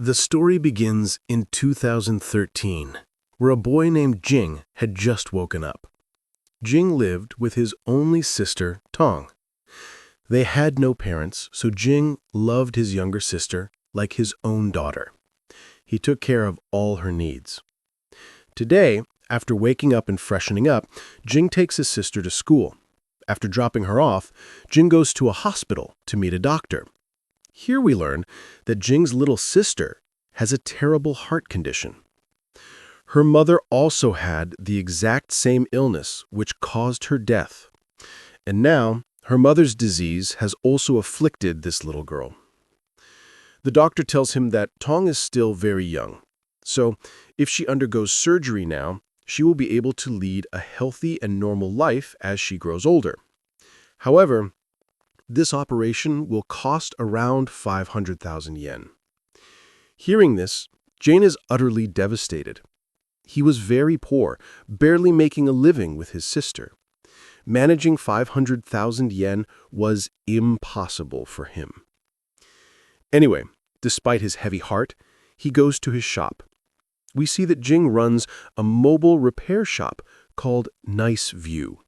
The story begins in 2013, where a boy named Jing had just woken up. Jing lived with his only sister, Tong. They had no parents, so Jing loved his younger sister like his own daughter. He took care of all her needs. Today, after waking up and freshening up, Jing takes his sister to school. After dropping her off, Jing goes to a hospital to meet a doctor. Here we learn that Jing's little sister has a terrible heart condition. Her mother also had the exact same illness which caused her death. And now, her mother's disease has also afflicted this little girl. The doctor tells him that Tong is still very young, so if she undergoes surgery now, she will be able to lead a healthy and normal life as she grows older. However, this operation will cost around 500,000 yen. Hearing this, Jane is utterly devastated. He was very poor, barely making a living with his sister. Managing 500,000 yen was impossible for him. Anyway, despite his heavy heart, he goes to his shop. We see that Jing runs a mobile repair shop called Nice View.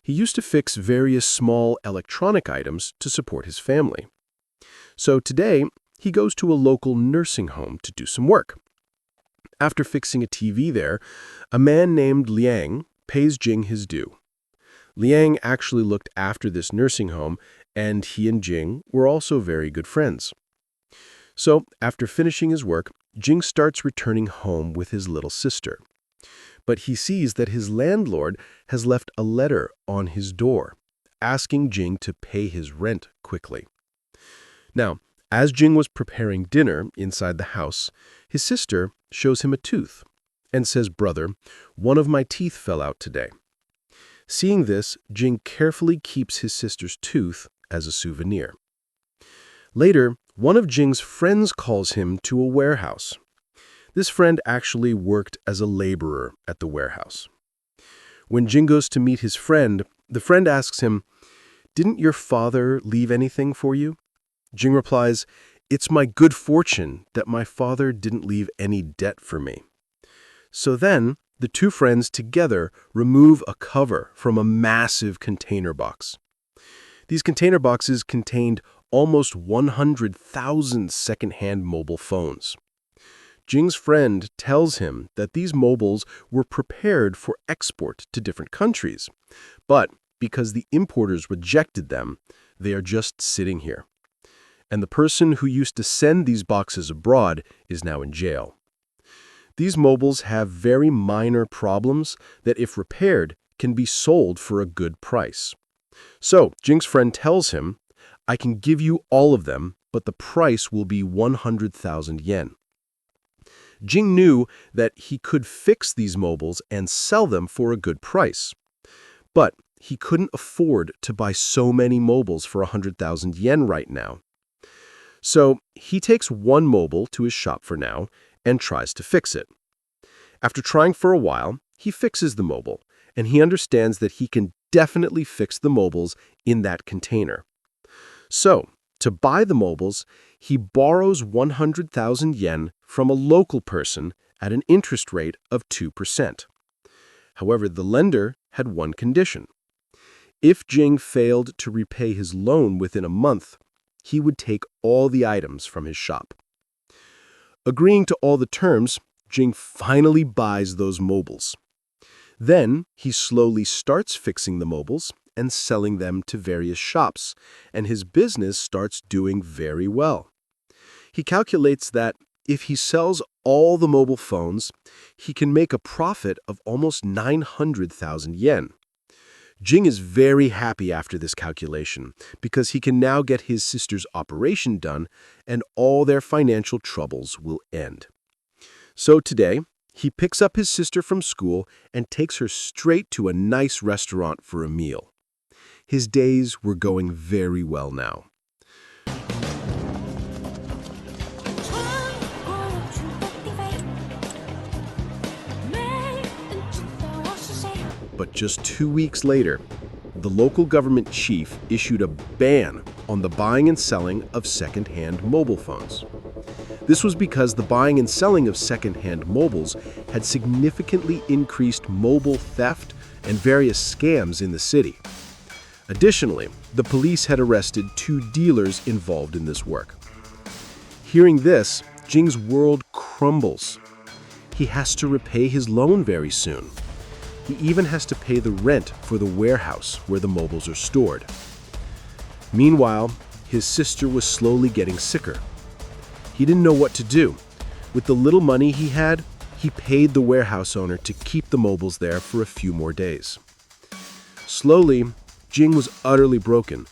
He used to fix various small electronic items to support his family. So today, he goes to a local nursing home to do some work. After fixing a TV there, a man named Liang pays Jing his due. Liang actually looked after this nursing home, and he and Jing were also very good friends. So, after finishing his work, Jing starts returning home with his little sister. But he sees that his landlord has left a letter on his door, asking Jing to pay his rent quickly. Now, as Jing was preparing dinner inside the house, his sister shows him a tooth and says, "Brother, one of my teeth fell out today." Seeing this, Jing carefully keeps his sister's tooth as a souvenir. Later, one of Jing's friends calls him to a warehouse. This friend actually worked as a laborer at the warehouse. When Jing goes to meet his friend, the friend asks him, "Didn't your father leave anything for you?" Jing replies, "It's my good fortune that my father didn't leave any debt for me." So then, the two friends together remove a cover from a massive container box. These container boxes contained almost 100,000 second-hand mobile phones. Jing's friend tells him that these mobiles were prepared for export to different countries, but because the importers rejected them, they are just sitting here. And the person who used to send these boxes abroad is now in jail. These mobiles have very minor problems that, if repaired, can be sold for a good price. So, Jing's friend tells him, "I can give you all of them, but the price will be 100,000 yen. Jing knew that he could fix these mobiles and sell them for a good price. But he couldn't afford to buy so many mobiles for 100,000 yen right now. So he takes one mobile to his shop for now and tries to fix it. After trying for a while, he fixes the mobile, and he understands that he can definitely fix the mobiles in that container. So, to buy the mobiles, he borrows 100,000 yen from a local person at an interest rate of 2%. However, the lender had one condition. If Jing failed to repay his loan within a month, he would take all the items from his shop. Agreeing to all the terms, Jing finally buys those mobiles. Then he slowly starts fixing the mobiles and selling them to various shops, and his business starts doing very well. He calculates that if he sells all the mobile phones, he can make a profit of almost 900,000 yen. Jing is very happy after this calculation because he can now get his sister's operation done and all their financial troubles will end. So today, he picks up his sister from school and takes her straight to a nice restaurant for a meal. His days were going very well now. But just 2 weeks later, the local government chief issued a ban on the buying and selling of second-hand mobile phones. This was because the buying and selling of second-hand mobiles had significantly increased mobile theft and various scams in the city. Additionally, the police had arrested 2 dealers involved in this work. Hearing this, Jing's world crumbles. He has to repay his loan very soon. He even has to pay the rent for the warehouse where the mobiles are stored. Meanwhile, his sister was slowly getting sicker. He didn't know what to do. With the little money he had, he paid the warehouse owner to keep the mobiles there for a few more days. Slowly, Jing was utterly broken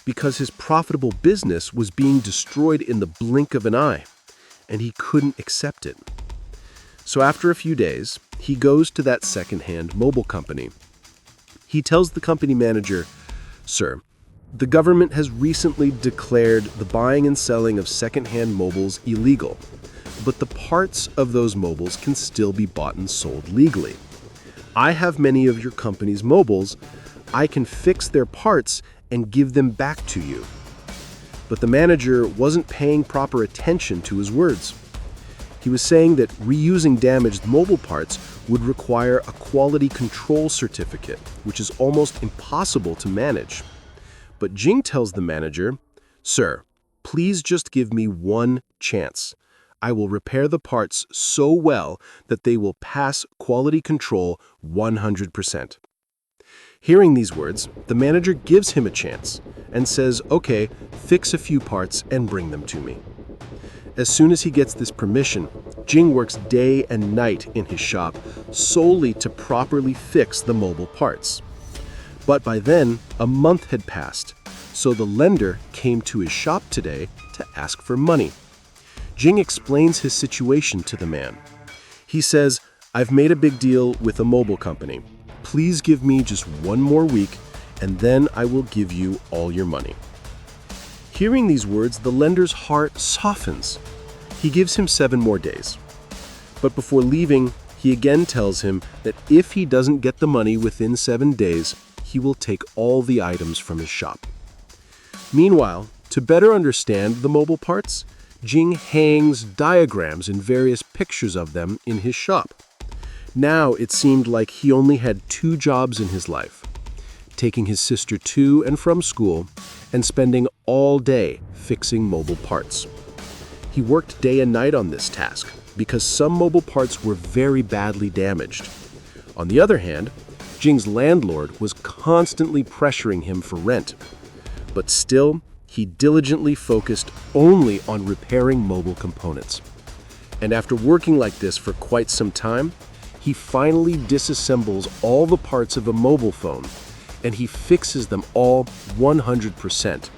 because his profitable business was being destroyed in the blink of an eye, and he couldn't accept it. So after a few days, he goes to that second-hand mobile company. He tells the company manager, "Sir, the government has recently declared the buying and selling of second-hand mobiles illegal, but the parts of those mobiles can still be bought and sold legally. I have many of your company's mobiles. I can fix their parts and give them back to you." But the manager wasn't paying proper attention to his words. He was saying that reusing damaged mobile parts would require a quality control certificate, which is almost impossible to manage. But Jing tells the manager, "Sir, please just give me one chance. I will repair the parts so well that they will pass quality control 100%. Hearing these words, the manager gives him a chance and says, "Okay, fix a few parts and bring them to me." As soon as he gets this permission, Jing works day and night in his shop solely to properly fix the mobile parts. But by then, a month had passed, so the lender came to his shop today to ask for money. Jing explains his situation to the man. He says, "I've made a big deal with a mobile company. Please give me just one more week, and then I will give you all your money." Hearing these words, the lender's heart softens. He gives him 7 more days. But before leaving, he again tells him that if he doesn't get the money within 7 days, he will take all the items from his shop. Meanwhile, to better understand the mobile parts, Jing hangs diagrams and various pictures of them in his shop. Now it seemed like he only had 2 jobs in his life: taking his sister to and from school and spending all day fixing mobile parts. He worked day and night on this task because some mobile parts were very badly damaged. On the other hand, Jing's landlord was constantly pressuring him for rent. But still, he diligently focused only on repairing mobile components. And after working like this for quite some time, he finally disassembles all the parts of a mobile phone, and he fixes them all 100%.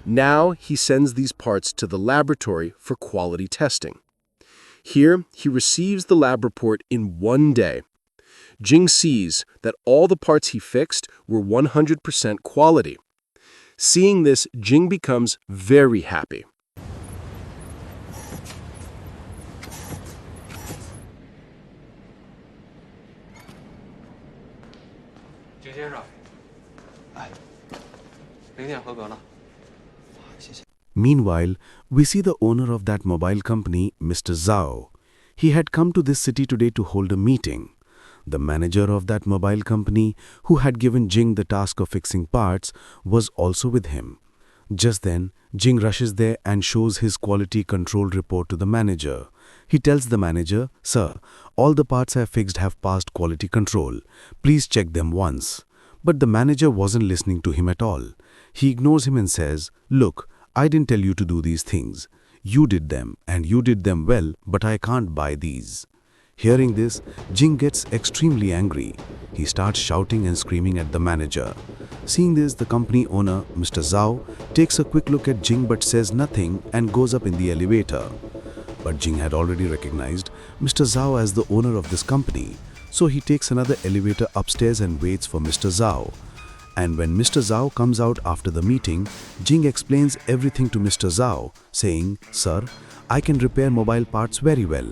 Now he sends these parts to the laboratory for quality testing. Here, he receives the lab report in 1 day. Jing sees that all the parts he fixed were 100% quality. Seeing this, Jing becomes very happy. Meanwhile, we see the owner of that mobile company, Mr. Zhao. He had come to this city today to hold a meeting. The manager of that mobile company, who had given Jing the task of fixing parts, was also with him. Just then, Jing rushes there and shows his quality control report to the manager. He tells the manager, "Sir, all the parts I fixed have passed quality control. Please check them once." But the manager wasn't listening to him at all. He ignores him and says, "Look, I didn't tell you to do these things. You did them, and you did them well, but I can't buy these." Hearing this, Jing gets extremely angry. He starts shouting and screaming at the manager. Seeing this, the company owner, Mr. Zhao, takes a quick look at Jing but says nothing and goes up in the elevator. But Jing had already recognized Mr. Zhao as the owner of this company, so he takes another elevator upstairs and waits for Mr. Zhao. And when Mr. Zhao comes out after the meeting, Jing explains everything to Mr. Zhao, saying, "Sir, I can repair mobile parts very well.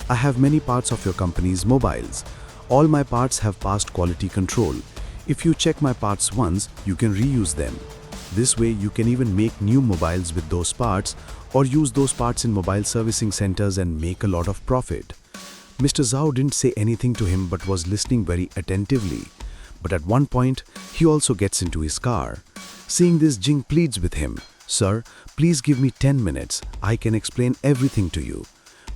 I have many parts of your company's mobiles. All my parts have passed quality control. If you check my parts once, you can reuse them." This way you can even make new mobiles with those parts or use those parts in mobile servicing centers and make a lot of profit. Mr. Zhao didn't say anything to him but was listening very attentively. But at one point, he also gets into his car. Seeing this, Jing pleads with him, "Sir, please give me 10 minutes. I can explain everything to you."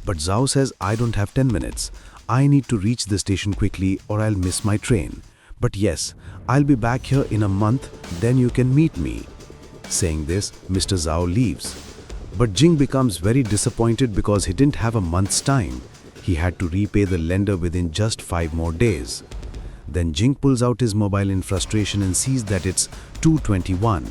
But Zhao says, "I don't have 10 minutes. I need to reach the station quickly or I'll miss my train. But yes, I'll be back here in a month, then you can meet me." Saying this, Mr. Zhao leaves. But Jing becomes very disappointed because he didn't have a month's time. He had to repay the lender within just 5 more days. Then Jing pulls out his mobile in frustration and sees that it's 2:21.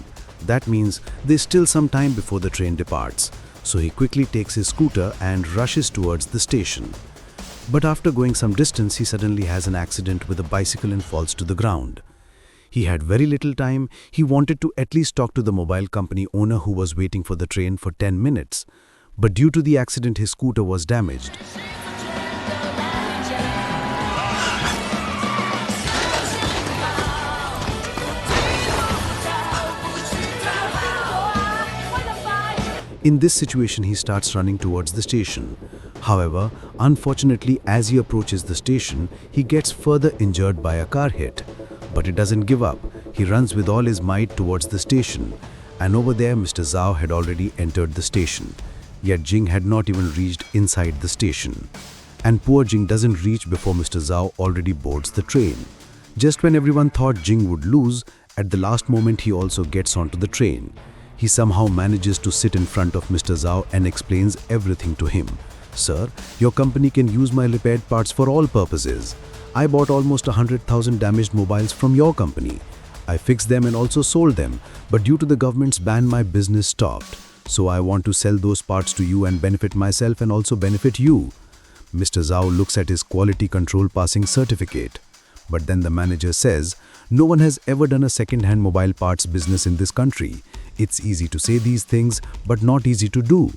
That means there's still some time before the train departs. So he quickly takes his scooter and rushes towards the station. But after going some distance, he suddenly has an accident with a bicycle and falls to the ground. He had very little time. He wanted to at least talk to the mobile company owner who was waiting for the train for 10 minutes. But due to the accident, his scooter was damaged. In this situation, he starts running towards the station. However, unfortunately, as he approaches the station, he gets further injured by a car hit. But he doesn't give up. He runs with all his might towards the station. And over there, Mr. Zhao had already entered the station. Yet Jing had not even reached inside the station. And poor Jing doesn't reach before Mr. Zhao already boards the train. Just when everyone thought Jing would lose, at the last moment he also gets onto the train. He somehow manages to sit in front of Mr. Zhao and explains everything to him. "Sir, your company can use my repaired parts for all purposes. I bought almost 100,000 damaged mobiles from your company. I fixed them and also sold them, but due to the government's ban, my business stopped. So I want to sell those parts to you and benefit myself and also benefit you." Mr. Zhao looks at his quality control passing certificate. But then the manager says, "No one has ever done a second-hand mobile parts business in this country. It's easy to say these things, but not easy to do."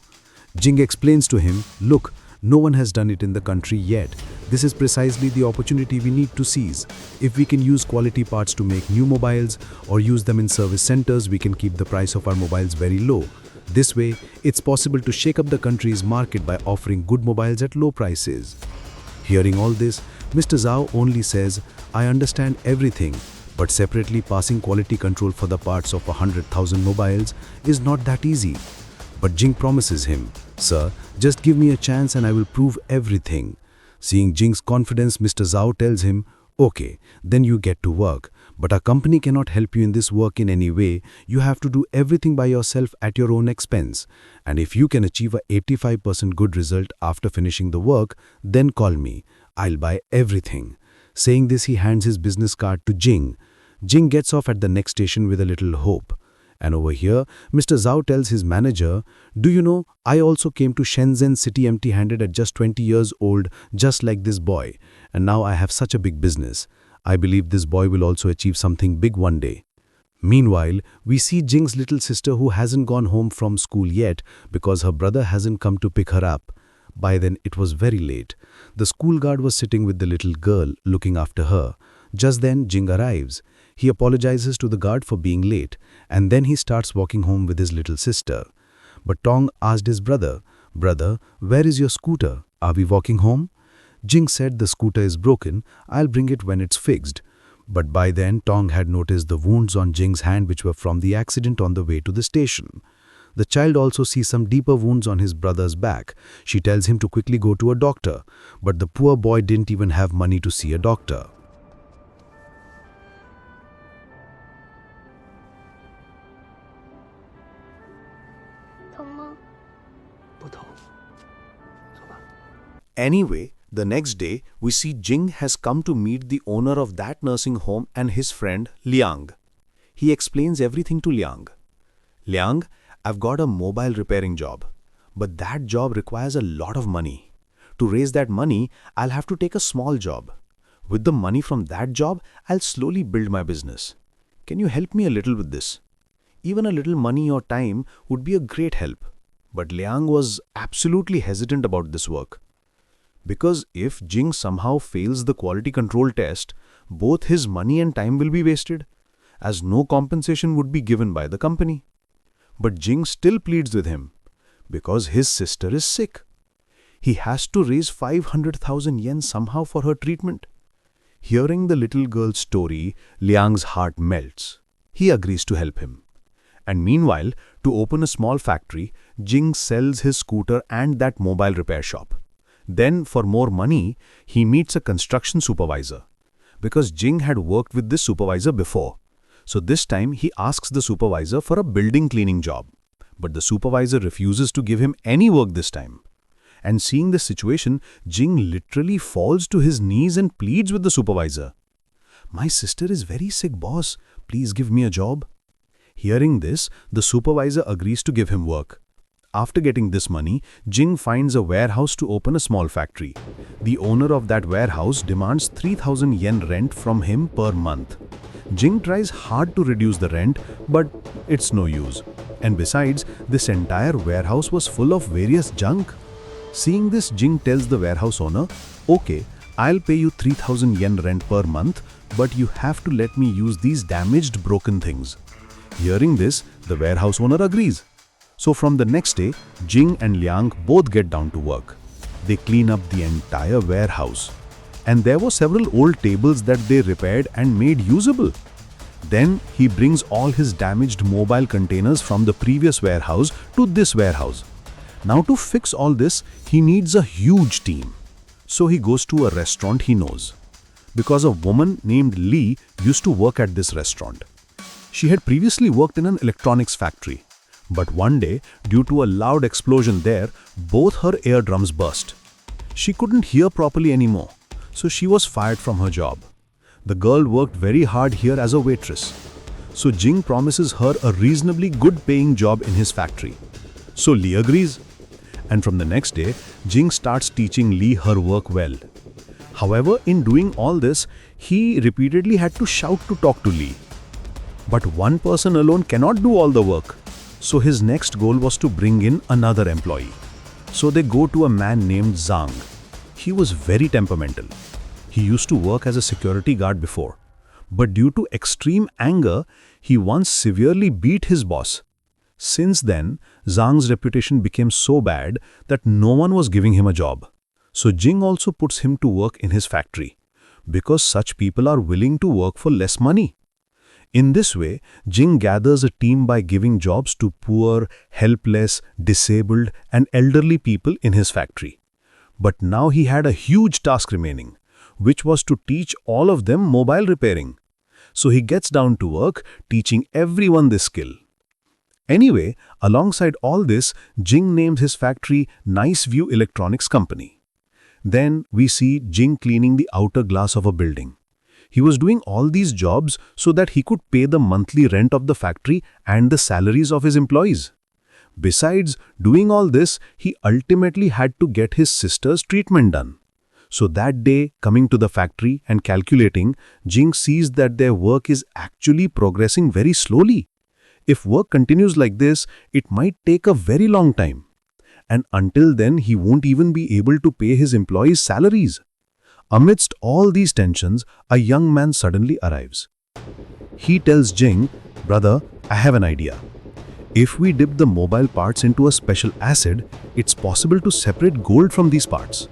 Jing explains to him, "Look, no one has done it in the country yet. This is precisely the opportunity we need to seize. If we can use quality parts to make new mobiles or use them in service centers, we can keep the price of our mobiles very low. This way, it's possible to shake up the country's market by offering good mobiles at low prices." Hearing all this, Mr. Zhao only says, "I understand everything, but separately passing quality control for the parts of 100,000 mobiles is not that easy." But Jing promises him, "Sir, just give me a chance and I will prove everything." Seeing Jing's confidence, Mr. Zhao tells him, "Okay, then you get to work. But our company cannot help you in this work in any way. You have to do everything by yourself at your own expense. And if you can achieve a 85% good result after finishing the work, then call me. I'll buy everything." Saying this, he hands his business card to Jing. Jing gets off at the next station with a little hope. And over here, Mr. Zhao tells his manager, "Do you know, I also came to Shenzhen city empty-handed at just 20 years old, just like this boy. And now I have such a big business. I believe this boy will also achieve something big one day." Meanwhile, we see Jing's little sister who hasn't gone home from school yet because her brother hasn't come to pick her up. By then, it was very late. The school guard was sitting with the little girl, looking after her. Just then, Jing arrives. He apologizes to the guard for being late, and then he starts walking home with his little sister. But Tong asked his brother, "Brother, where is your scooter? Are we walking home?" Jing said, "The scooter is broken. I'll bring it when it's fixed." But by then, Tong had noticed the wounds on Jing's hand which were from the accident on the way to the station. The child also sees some deeper wounds on his brother's back. She tells him to quickly go to a doctor, but the poor boy didn't even have money to see a doctor. Anyway, the next day, we see Jing has come to meet the owner of that nursing home and his friend Liang. He explains everything to Liang. "Liang, I've got a mobile repairing job, but that job requires a lot of money. To raise that money, I'll have to take a small job. With the money from that job, I'll slowly build my business. Can you help me a little with this? Even a little money or time would be a great help." But Liang was absolutely hesitant about this work. Because if Jing somehow fails the quality control test, both his money and time will be wasted. as no compensation would be given by the company. But Jing still pleads with him because his sister is sick. He has to raise 500,000 yen somehow for her treatment. Hearing the little girl's story, Liang's heart melts. He agrees to help him. And meanwhile, to open a small factory, Jing sells his scooter and that mobile repair shop. Then, for more money, he meets a construction supervisor. Because Jing had worked with this supervisor before. So this time, he asks the supervisor for a building cleaning job. But the supervisor refuses to give him any work this time. And seeing this situation, Jing literally falls to his knees and pleads with the supervisor. "My sister is very sick, boss. Please give me a job." Hearing this, the supervisor agrees to give him work. After getting this money, Jing finds a warehouse to open a small factory. The owner of that warehouse demands 3,000 yen rent from him per month. Jing tries hard to reduce the rent, but it's no use. And besides, this entire warehouse was full of various junk. Seeing this, Jing tells the warehouse owner, "Okay, I'll pay you 3,000 yen rent per month, but you have to let me use these damaged, broken things." Hearing this, the warehouse owner agrees. So from the next day, Jing and Liang both get down to work. They clean up the entire warehouse. And there were several old tables that they repaired and made usable. Then he brings all his damaged mobile containers from the previous warehouse to this warehouse. Now to fix all this, he needs a huge team. So he goes to a restaurant he knows. Because a woman named Lee used to work at this restaurant. She had previously worked in an electronics factory. But one day, due to a loud explosion there, both her eardrums burst. She couldn't hear properly anymore, so she was fired from her job. The girl worked very hard here as a waitress. So Jing promises her a reasonably good paying job in his factory. So Lee agrees. And from the next day, Jing starts teaching Lee her work well. However, in doing all this, he repeatedly had to shout to talk to Lee. But one person alone cannot do all the work. So his next goal was to bring in another employee. So they go to a man named Zhang. He was very temperamental. He used to work as a security guard before. But due to extreme anger, he once severely beat his boss. Since then, Zhang's reputation became so bad that no one was giving him a job. So Jing also puts him to work in his factory, because such people are willing to work for less money. In this way, Jing gathers a team by giving jobs to poor, helpless, disabled, and elderly people in his factory. But now he had a huge task remaining, which was to teach all of them mobile repairing. So he gets down to work, teaching everyone this skill. Anyway, alongside all this, Jing names his factory Nice View Electronics Company. Then we see Jing cleaning the outer glass of a building. He was doing all these jobs so that he could pay the monthly rent of the factory and the salaries of his employees. Besides doing all this, he ultimately had to get his sister's treatment done. So that day, coming to the factory and calculating, Jing sees that their work is actually progressing very slowly. If work continues like this, it might take a very long time. And until then, he won't even be able to pay his employees' salaries. Amidst all these tensions, a young man suddenly arrives. He tells Jing, "Brother, I have an idea. If we dip the mobile parts into a special acid, it's possible to separate gold from these parts."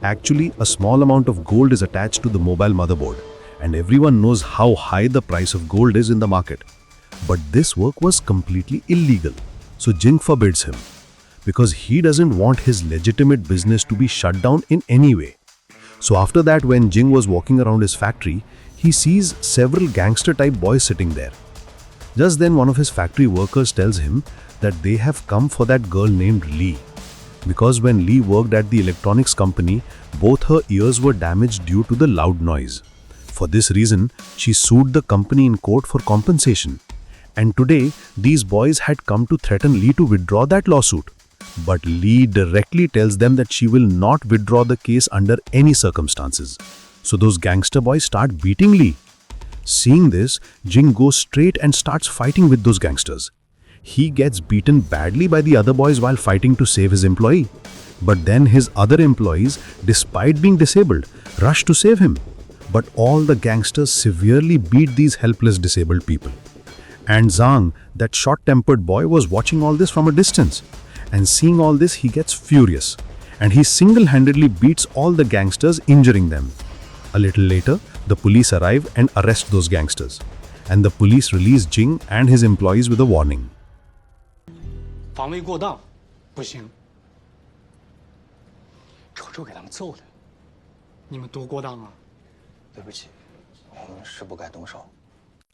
Actually, a small amount of gold is attached to the mobile motherboard, and everyone knows how high the price of gold is in the market. But this work was completely illegal, so Jing forbids him, because he doesn't want his legitimate business to be shut down in any way. So after that, when Jing was walking around his factory, he sees several gangster-type boys sitting there. Just then, one of his factory workers tells him that they have come for that girl named Lee. Because when Lee worked at the electronics company, both her ears were damaged due to the loud noise. For this reason, she sued the company in court for compensation. And today, these boys had come to threaten Lee to withdraw that lawsuit. But Lee directly tells them that she will not withdraw the case under any circumstances. So those gangster boys start beating Lee. Seeing this, Jing goes straight and starts fighting with those gangsters. He gets beaten badly by the other boys while fighting to save his employee. But then his other employees, despite being disabled, rush to save him. But all the gangsters severely beat these helpless disabled people. And Zhang, that short-tempered boy, was watching all this from a distance. And seeing all this, he gets furious. And he single-handedly beats all the gangsters, injuring them. A little later, the police arrive and arrest those gangsters. And the police release Jing and his employees with a warning. 防卫过当，不行。瞅瞅给他们揍的，你们多过当啊！对不起，我们是不该动手。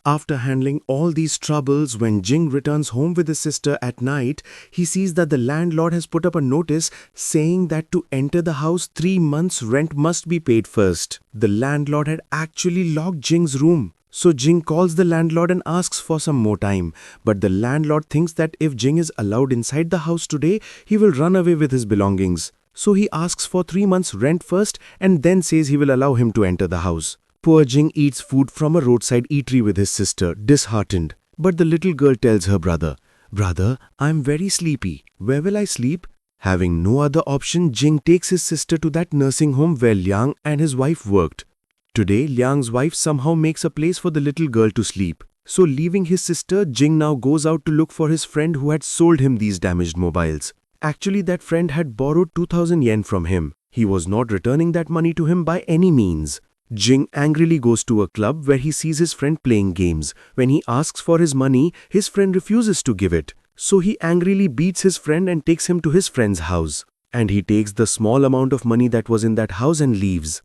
After handling all these troubles, when Jing returns home with his sister at night, he sees that the landlord has put up a notice saying that to enter the house 3 months' rent must be paid first. The landlord had actually locked Jing's room. So Jing calls the landlord and asks for some more time. But the landlord thinks that if Jing is allowed inside the house today, he will run away with his belongings. So he asks for 3 months' rent first and then says he will allow him to enter the house. Poor Jing eats food from a roadside eatery with his sister, disheartened. But the little girl tells her brother, "Brother, I'm very sleepy. Where will I sleep?" Having no other option, Jing takes his sister to that nursing home where Liang and his wife worked. Today, Liang's wife somehow makes a place for the little girl to sleep. So leaving his sister, Jing now goes out to look for his friend who had sold him these damaged mobiles. Actually, that friend had borrowed 2000 yen from him. He was not returning that money to him by any means. Jing angrily goes to a club where he sees his friend playing games. When he asks for his money, his friend refuses to give it. So he angrily beats his friend and takes him to his friend's house. And he takes the small amount of money that was in that house and leaves.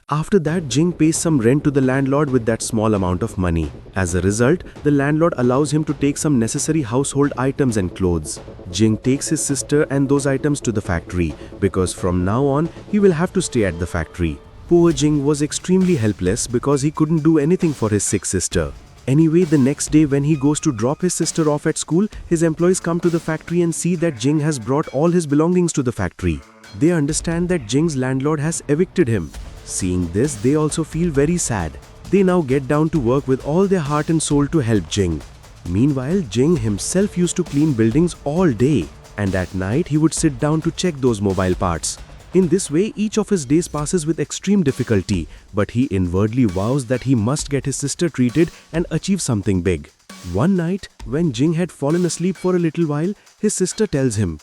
After that, Jing pays some rent to the landlord with that small amount of money. As a result, the landlord allows him to take some necessary household items and clothes. Jing takes his sister and those items to the factory because from now on, he will have to stay at the factory. Poor Jing was extremely helpless because he couldn't do anything for his sick sister. Anyway, the next day when he goes to drop his sister off at school, his employees come to the factory and see that Jing has brought all his belongings to the factory. They understand that Jing's landlord has evicted him. Seeing this, they also feel very sad. They now get down to work with all their heart and soul to help Jing. Meanwhile, Jing himself used to clean buildings all day, and at night he would sit down to check those mobile parts. In this way, each of his days passes with extreme difficulty, but he inwardly vows that he must get his sister treated and achieve something big. One night, when Jing had fallen asleep for a little while, his sister tells him,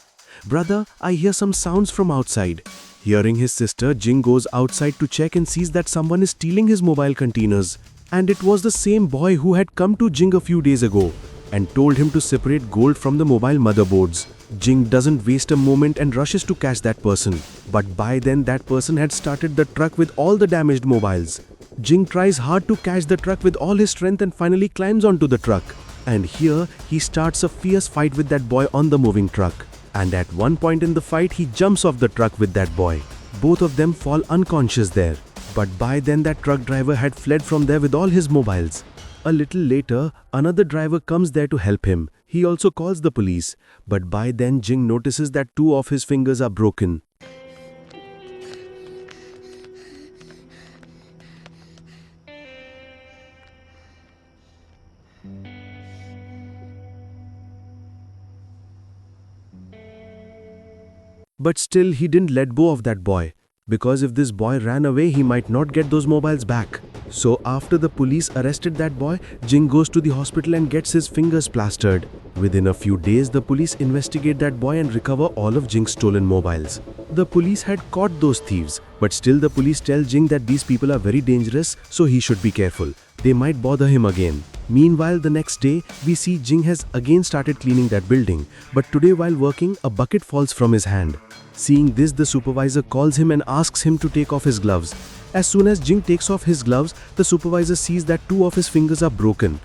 "Brother, I hear some sounds from outside." Hearing his sister, Jing goes outside to check and sees that someone is stealing his mobile containers. And it was the same boy who had come to Jing a few days ago and told him to separate gold from the mobile motherboards. Jing doesn't waste a moment and rushes to catch that person. But by then that person had started the truck with all the damaged mobiles. Jing tries hard to catch the truck with all his strength and finally climbs onto the truck. And here he starts a fierce fight with that boy on the moving truck. And at one point in the fight, he jumps off the truck with that boy. Both of them fall unconscious there. But by then that truck driver had fled from there with all his mobiles. A little later, another driver comes there to help him. He also calls the police. But by then Jing notices that 2 of his fingers are broken. But still, he didn't let go of that boy, because if this boy ran away, he might not get those mobiles back. So after the police arrested that boy, Jing goes to the hospital and gets his fingers plastered. Within a few days, the police investigate that boy and recover all of Jing's stolen mobiles. The police had caught those thieves, but still the police tell Jing that these people are very dangerous, so he should be careful. They might bother him again. Meanwhile, the next day, we see Jing has again started cleaning that building, but today while working, a bucket falls from his hand. Seeing this, the supervisor calls him and asks him to take off his gloves. As soon as Jing takes off his gloves, the supervisor sees that 2 of his fingers are broken.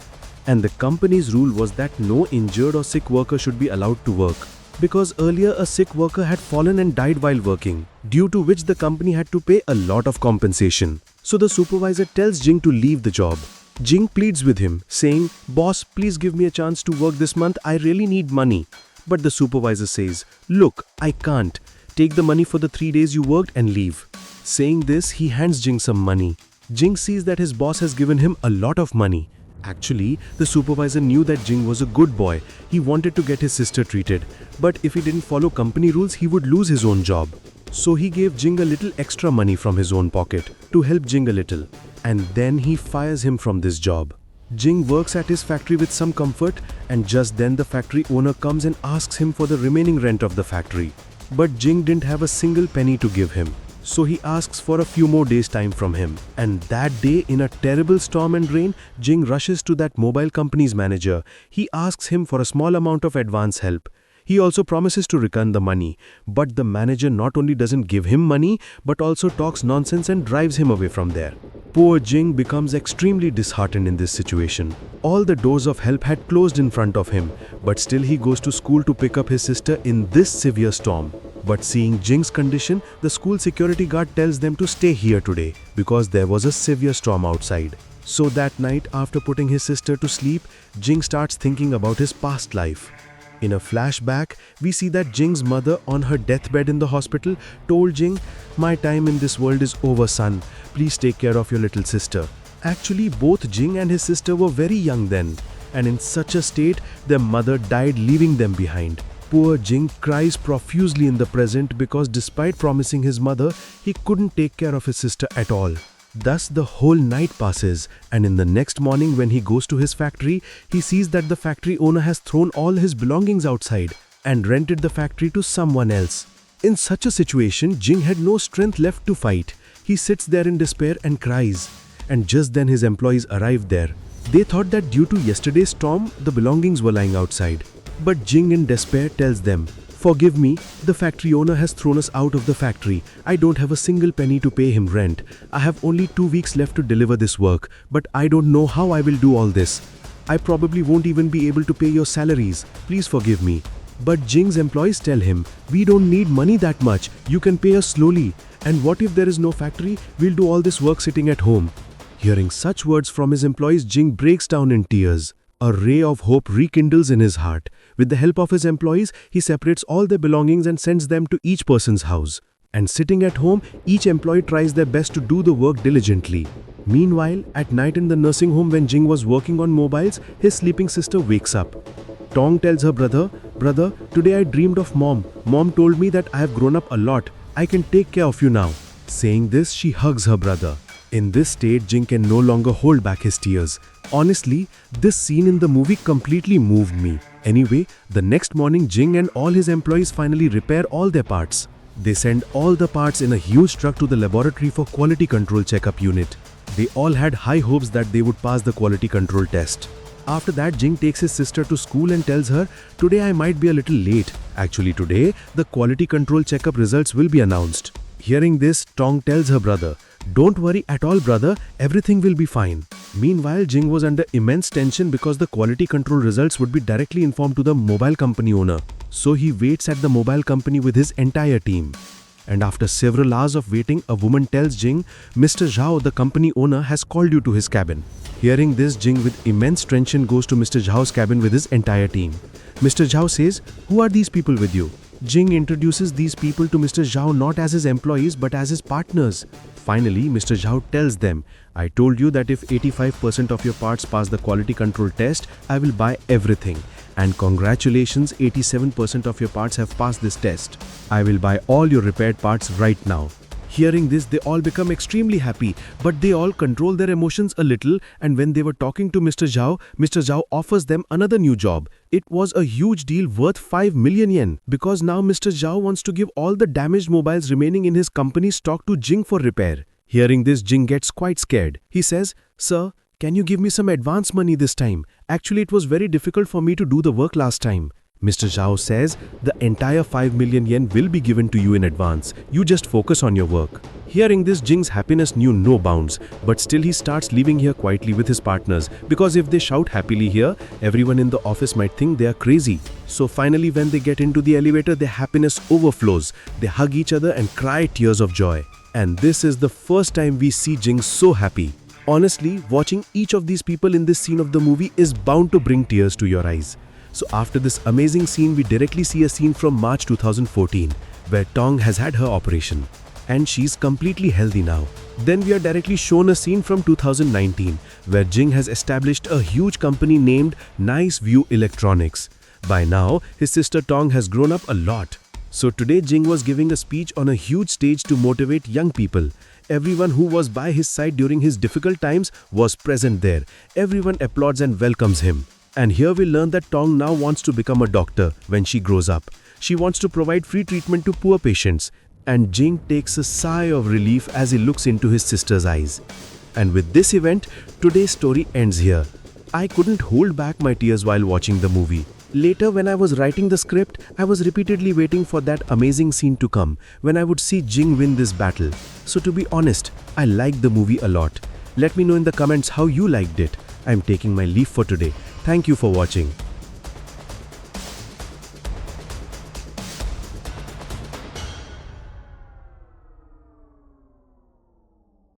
And the company's rule was that no injured or sick worker should be allowed to work. Because earlier a sick worker had fallen and died while working, due to which the company had to pay a lot of compensation. So the supervisor tells Jing to leave the job. Jing pleads with him, saying, "Boss, please give me a chance to work this month, I really need money." But the supervisor says, "Look, I can't. Take the money for the 3 days you worked and leave." Saying this, he hands Jing some money. Jing sees that his boss has given him a lot of money. Actually, the supervisor knew that Jing was a good boy. He wanted to get his sister treated. But if he didn't follow company rules, he would lose his own job. So he gave Jing a little extra money from his own pocket to help Jing a little. and then he fires him from this job. Jing works at his factory with some comfort, and just then the factory owner comes and asks him for the remaining rent of the factory. But Jing didn't have a single penny to give him, so he asks for a few more days' time from him. And that day, in a terrible storm and rain, Jing rushes to that mobile company's manager. He asks him for a small amount of advance help. He also promises to return the money, but the manager not only doesn't give him money, but also talks nonsense and drives him away from there. Poor Jing becomes extremely disheartened in this situation. All the doors of help had closed in front of him, but still he goes to school to pick up his sister in this severe storm. But seeing Jing's condition, the school security guard tells them to stay here today because there was a severe storm outside. So that night, after putting his sister to sleep, Jing starts thinking about his past life. In a flashback, we see that Jing's mother on her deathbed in the hospital told Jing, "My time in this world is over, son. Please take care of your little sister." Actually, both Jing and his sister were very young then, and in such a state, their mother died leaving them behind. Poor Jing cries profusely in the present because despite promising his mother, he couldn't take care of his sister at all. Thus, the whole night passes, and in the next morning when he goes to his factory, he sees that the factory owner has thrown all his belongings outside and rented the factory to someone else. In such a situation, Jing had no strength left to fight. He sits there in despair and cries. And just then his employees arrived there. They thought that due to yesterday's storm, the belongings were lying outside. But Jing in despair tells them, "Forgive me, the factory owner has thrown us out of the factory. I don't have a single penny to pay him rent. I have only 2 weeks left to deliver this work, but I don't know how I will do all this. I probably won't even be able to pay your salaries. Please forgive me." But Jing's employees tell him, "We don't need money that much. You can pay us slowly. And what if there is no factory? We'll do all this work sitting at home." Hearing such words from his employees, Jing breaks down in tears. A ray of hope rekindles in his heart. With the help of his employees, he separates all their belongings and sends them to each person's house. And sitting at home, each employee tries their best to do the work diligently. Meanwhile, at night in the nursing home when Jing was working on mobiles, his sleeping sister wakes up. Tong tells her brother, "Brother, today I dreamed of Mom. Mom told me that I have grown up a lot. I can take care of you now." Saying this, she hugs her brother. In this state, Jing can no longer hold back his tears. Honestly, this scene in the movie completely moved me. Anyway, the next morning, Jing and all his employees finally repair all their parts. They send all the parts in a huge truck to the laboratory for quality control checkup unit. They all had high hopes that they would pass the quality control test. After that, Jing takes his sister to school and tells her, "Today I might be a little late. Actually today, the quality control checkup results will be announced." Hearing this, Tong tells her brother, "Don't worry at all, brother, everything will be fine." Meanwhile, Jing was under immense tension because the quality control results would be directly informed to the mobile company owner. So he waits at the mobile company with his entire team. And after several hours of waiting, a woman tells Jing, "Mr. Zhao, the company owner, has called you to his cabin." Hearing this, Jing with immense tension goes to Mr. Zhao's cabin with his entire team. Mr. Zhao says, "Who are these people with you?" Jing introduces these people to Mr. Zhao not as his employees but as his partners. Finally, Mr. Zhao tells them, "I told you that if 85% of your parts pass the quality control test, I will buy everything. And congratulations, 87% of your parts have passed this test. I will buy all your repaired parts right now." Hearing this, they all become extremely happy, but they all control their emotions a little, and when they were talking to Mr. Zhao offers them another new job. It was a huge deal worth 5 million yen, because now Mr. Zhao wants to give all the damaged mobiles remaining in his company's stock to Jing for repair. Hearing this, Jing gets quite scared. He says, "Sir, can you give me some advance money this time? Actually, it was very difficult for me to do the work last time." Mr. Zhao says, "The entire 5 million yen will be given to you in advance. You just focus on your work." Hearing this, Jing's happiness knew no bounds, but still he starts leaving here quietly with his partners, because if they shout happily here, everyone in the office might think they are crazy. So finally, when they get into the elevator, their happiness overflows. They hug each other and cry tears of joy. And this is the first time we see Jing so happy. Honestly, watching each of these people in this scene of the movie is bound to bring tears to your eyes. So after this amazing scene, we directly see a scene from March 2014, where Tong has had her operation, and she's completely healthy now. Then we are directly shown a scene from 2019, where Jing has established a huge company named Nice View Electronics. By now, his sister Tong has grown up a lot. So today Jing was giving a speech on a huge stage to motivate young people. Everyone who was by his side during his difficult times was present there. Everyone applauds and welcomes him. And here we learn that Tong now wants to become a doctor when she grows up. She wants to provide free treatment to poor patients. And Jing takes a sigh of relief as he looks into his sister's eyes. And with this event, today's story ends here. I couldn't hold back my tears while watching the movie. Later, when I was writing the script, I was repeatedly waiting for that amazing scene to come, when I would see Jing win this battle. So to be honest, I liked the movie a lot. Let me know in the comments how you liked it. I'm taking my leave for today. Thank you for watching.